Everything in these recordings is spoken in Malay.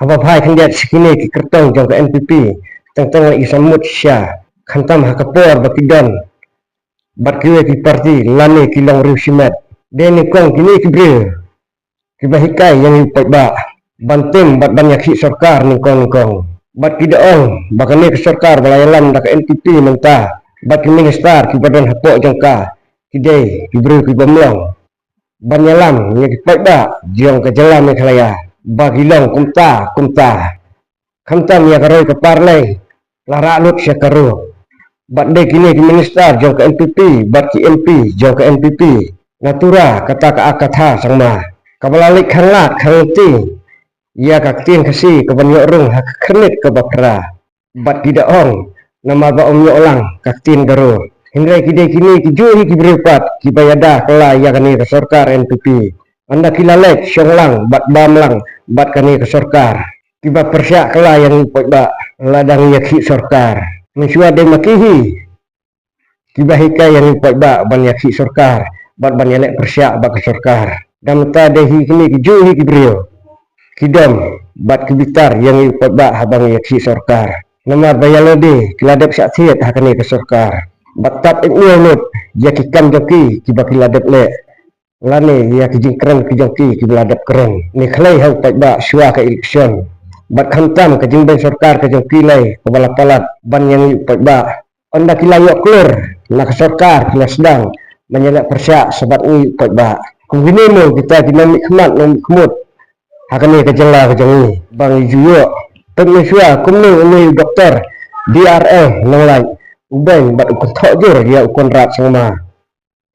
Hababhai kandiat sekini ki kertong jong ke NPP tentang isamut sya khantam hakapor bakidon bat kiwe ki parti lani kilong riusimat deni kong kini ki bril ki bahikai yang ipat ba bantem bat banyak hi sarkar ni kong bat kidaong bakane ke sarkar balayalam dak NPP mentah bat ki minister ki badan hapok jongka kidai ki bril ki bamlong banyalam yang ipat ba jong ke jalan ni khalaya bagilong kumta khantam ya karoi ke parlei lara lut sya karu bat de kini ki minister jong ke NPP bat ki MP jong ke NPP natura kata ka akatha sangma kabalalik khanlat khanti ya kaktin kasi kabanyok rung hak khnit ke bakra bat kidaong nama ba om yolang kaktin garu hinggai kide kini ki juhi ki berpat ki bayada kala ya kani ke sarkar NPP anda kilalek syonglang bat bamlang bat kani ke sarkar tiba persyak kala yang ipot ba ladang yakhi sarkar misua de makihi tiba hika yang ipot ba ban yakhi sarkar bat ban yalek persyak ba ke sarkar dan ta dehi kini ki juhi ki brio kidom bat kibitar yang ipot ba habang yakhi sarkar nama bayalode kiladep syaksiat hakani ke sarkar bat tap iknulut yakikam joki ki bakiladep le lane ya kijing keren kijongki ki beladap keren ni khlai hau pai ba syua ka election bat khantam kijing ben sarkar kijongki lai kepala palat ban yang pai ba onda kilayok klur nak sarkar kila sedang menyelak persyak sebab ni pai ba kungini mo kita dinamik khmat nom khmut hakane ka jela kijongi bang juyo pemne syua kumnu ni doktor DRL nolai ubeng bat ukon thojur ya ukon rat sangma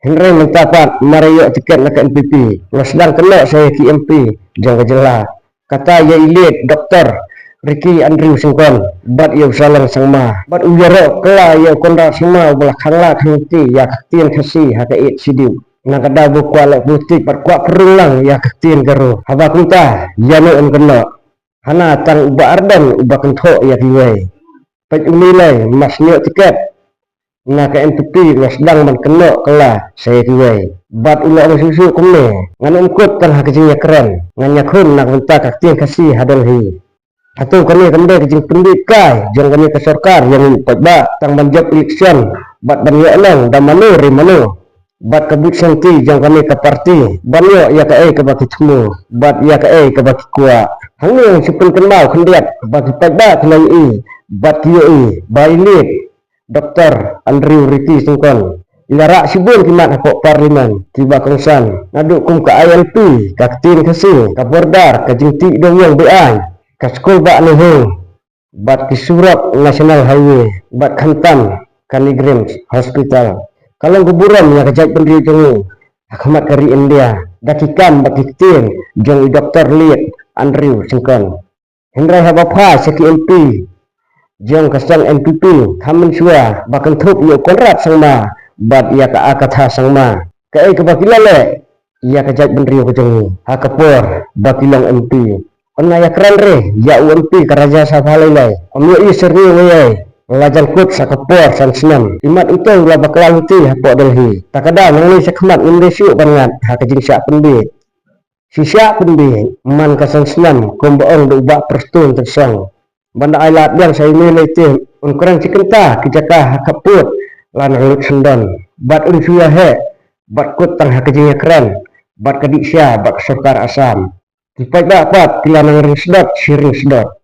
Henry mentapat marayok tiket nak NPP. Lo sedang kena saya ki MP jang kejela. Kata ya ilit doktor Ricky Andrew Singkon bat ya usalang sangma. Bat uyarok kela ya konda sangma belah khangla khangti ya kaktin khasi hakait sidiu. Nak ada buku alek butik bat kuat perulang ya kaktin garu. Haba kunta ya no en kena. Hana tang uba ardan uba kentok ya kiwai. Pat umilai mas nyok tiket. Nak ke NPP lo sedang man kena kela saya kiwai bat ulo ang susu kumne ngan umkut kan hakijingnya keren ngan yakhun nak minta kaktin kasih hadal hi atau kani kende kijing pendikai jang kani ke sarkar yang ipat ba tang banjab election bat banyo lang da manu rimanu bat kabut santi jang kani ke parti banyo ya ke ke baki temu bat ya ke baki kuat hangeng sipun kenau kendiat baki pat ba kenai i bat kiyo i bailit Dr. Andrew Ricky Singkon ilarak sibun kimat hapok parlimen tiba kongsan naduk kum ke ILP kaktin kasih kapordar kajingti doyong BI kaskul bak nuhung bat kisurap national highway bat khantam kanigrim hospital kalau kuburan yang kejap pendiri jengu akmat kari India dakikam bakiktin jong Dr. Lead Andrew Singkon Hendra habapha seki MP jong kasang NPP kamen syua bakan thup yo konrat sangma bat ya ka akatha sangma ka ke bakilale ya ka jaj benrio kejengi hakapor bakilong MP onna ya kran re ya UMP ka raja sabalai omyo i serni wae lajan kut sakapor san senam imat itu la bakal huti hapok delhi takada nang sakmat indesyu bangat ha kejing syak penbi sisyak penbi man kasan senam komboong do bak perstun tersang banda ailat yang saya nilai itu ukuran cikenta kijaka hakaput lanang lut sendon bat unsuya he bat kut tang hakijingnya keren bat kadik sya bat sarkar asam tipai ba pat tilanang ring sedot siring sedot